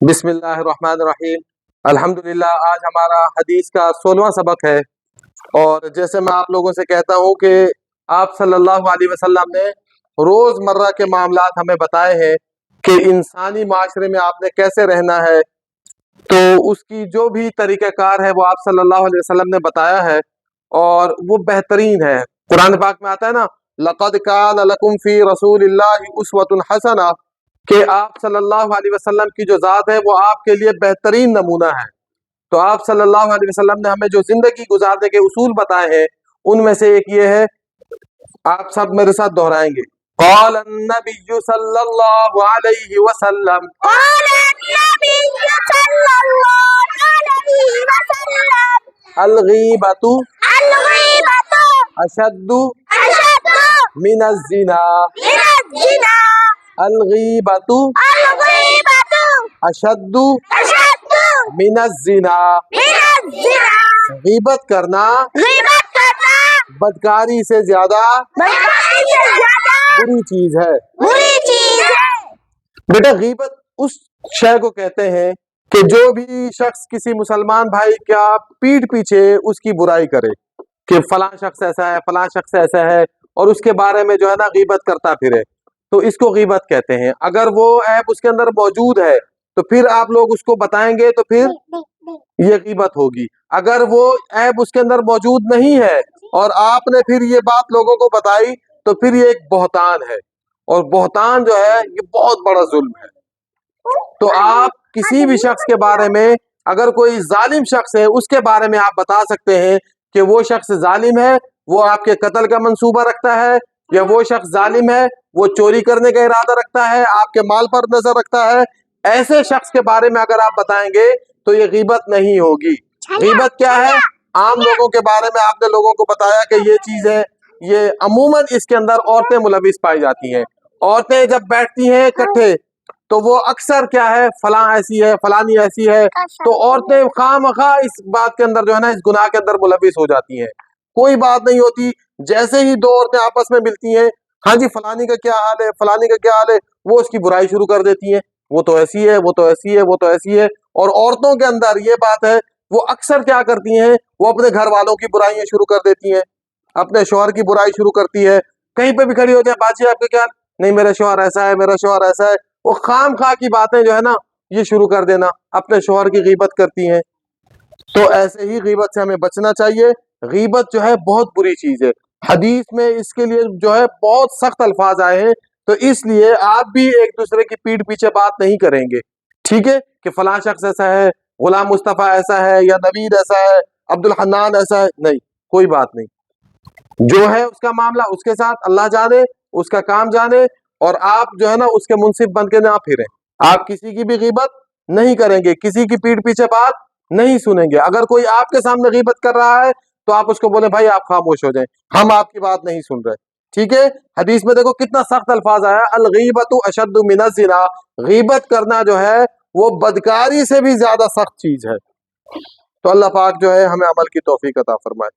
بسم اللہ الرحمن الرحیم۔ الحمدللہ آج ہمارا حدیث کا 16واں سبق ہے، اور جیسے میں آپ لوگوں سے کہتا ہوں کہ آپ صلی اللہ علیہ وسلم نے روز مرہ کے معاملات ہمیں بتائے ہیں کہ انسانی معاشرے میں آپ نے کیسے رہنا ہے، تو اس کی جو بھی طریقہ کار ہے وہ آپ صلی اللہ علیہ وسلم نے بتایا ہے، اور وہ بہترین ہے۔ قرآن پاک میں آتا ہے نا، لَقَدْ كَانَ لَكُمْ فِي رَسُولِ اللَّهِ أُسْوَةٌ حَسَنَةٌ، کہ آپ صلی اللہ علیہ وسلم کی جو ذات ہے وہ آپ کے لیے بہترین نمونہ ہے۔ تو آپ صلی اللہ علیہ وسلم نے ہمیں جو زندگی گزارنے کے اصول بتائے ہیں، ان میں سے ایک یہ ہے، آپ سب میرے ساتھ دہرائیں گے، قال النبی صلی اللہ علیہ وسلم، الغیبۃ اشد من الزنا، الغیبۃ اشد من الزنا، غیبت کرنا بدکاری سے زیادہ بری چیز ہے۔ بیٹا، غیبت اس شے کو کہتے ہیں کہ جو بھی شخص کسی مسلمان بھائی کا پیٹھ پیچھے اس کی برائی کرے، کہ فلاں شخص ایسا ہے، فلاں شخص ایسا ہے، اور اس کے بارے میں جو ہے نا غیبت کرتا پھرے، تو اس کو غیبت کہتے ہیں۔ اگر وہ عیب اس کے اندر موجود ہے تو پھر آپ لوگ اس کو بتائیں گے تو پھر یہ غیبت ہوگی۔ اگر وہ عیب اس کے اندر موجود نہیں ہے اور آپ نے پھر یہ بات لوگوں کو بتائی تو پھر یہ ایک بہتان ہے، اور بہتان جو ہے یہ بہت بڑا ظلم ہے۔ تو آپ کسی بھی شخص کے بارے میں، اگر کوئی ظالم شخص ہے اس کے بارے میں آپ بتا سکتے ہیں کہ وہ شخص ظالم ہے، وہ آپ کے قتل کا منصوبہ رکھتا ہے، یا وہ شخص ظالم ہے، وہ چوری کرنے کا ارادہ رکھتا ہے، آپ کے مال پر نظر رکھتا ہے، ایسے شخص کے بارے میں اگر آپ بتائیں گے تو یہ غیبت نہیں ہوگی۔ غیبت کیا ہے؟ عام لوگوں کے بارے میں آپ نے لوگوں کو بتایا کہ یہ چیز ہے، یہ عموماً اس کے اندر عورتیں ملوث پائی جاتی ہیں۔ عورتیں جب بیٹھتی ہیں اکٹھے تو وہ اکثر کیا ہے، فلاں ایسی ہے، فلانی ایسی ہے، تو عورتیں خواہ مخواہ اس بات کے اندر جو ہے نا، اس گناہ کے اندر ملوث ہو جاتی ہیں۔ کوئی بات نہیں ہوتی، جیسے ہی دو عورتیں آپس میں ملتی ہیں، ہاں جی فلانی کا کیا حال ہے، فلانی کا کیا حال ہے، وہ اس کی برائی شروع کر دیتی ہیں، وہ تو ایسی ہے، وہ تو ایسی ہے، وہ تو ایسی ہے۔ اور عورتوں کے اندر یہ بات ہے، وہ اکثر کیا کرتی ہیں، وہ اپنے گھر والوں کی برائیاں شروع کر دیتی ہیں، اپنے شوہر کی برائی شروع کرتی ہے، کہیں پہ بھی کھڑی ہوتی ہیں، باجی آپ کا کیا، نہیں میرا شوہر ایسا ہے، میرا شوہر ایسا ہے، وہ خام خواہ کی باتیں جو ہے نا یہ شروع کر دینا، اپنے شوہر کی غیبت کرتی ہیں۔ تو ایسے ہی غیبت سے ہمیں بچنا چاہیے۔ غیبت جو ہے بہت بری چیز ہے، حدیث میں اس کے لیے جو ہے بہت سخت الفاظ آئے ہیں، تو اس لیے آپ بھی ایک دوسرے کی پیٹھ پیچھے بات نہیں کریں گے، ٹھیک ہے، کہ فلاں شخص ایسا ہے، غلام مصطفیٰ ایسا ہے، یا نوید ایسا ہے، عبد الحنان ایسا ہے، نہیں، کوئی بات نہیں۔ جو ہے اس کا معاملہ اس کے ساتھ اللہ جانے، اس کا کام جانے، اور آپ جو ہے نا اس کے منصف بن کے نہ پھریں۔ آپ کسی کی بھی غیبت نہیں کریں گے، کسی کی پیٹھ پیچھے بات نہیں سنیں گے۔ اگر کوئی آپ کے سامنے غیبت کر رہا ہے تو آپ اس کو بولیں بھائی آپ خاموش ہو جائیں، ہم آپ کی بات نہیں سن رہے، ٹھیک ہے۔ حدیث میں دیکھو کتنا سخت الفاظ آیا، الغیبۃ اشد من الزنا، غیبت کرنا جو ہے وہ بدکاری سے بھی زیادہ سخت چیز ہے۔ تو اللہ پاک جو ہے ہمیں عمل کی توفیق عطا فرمائے۔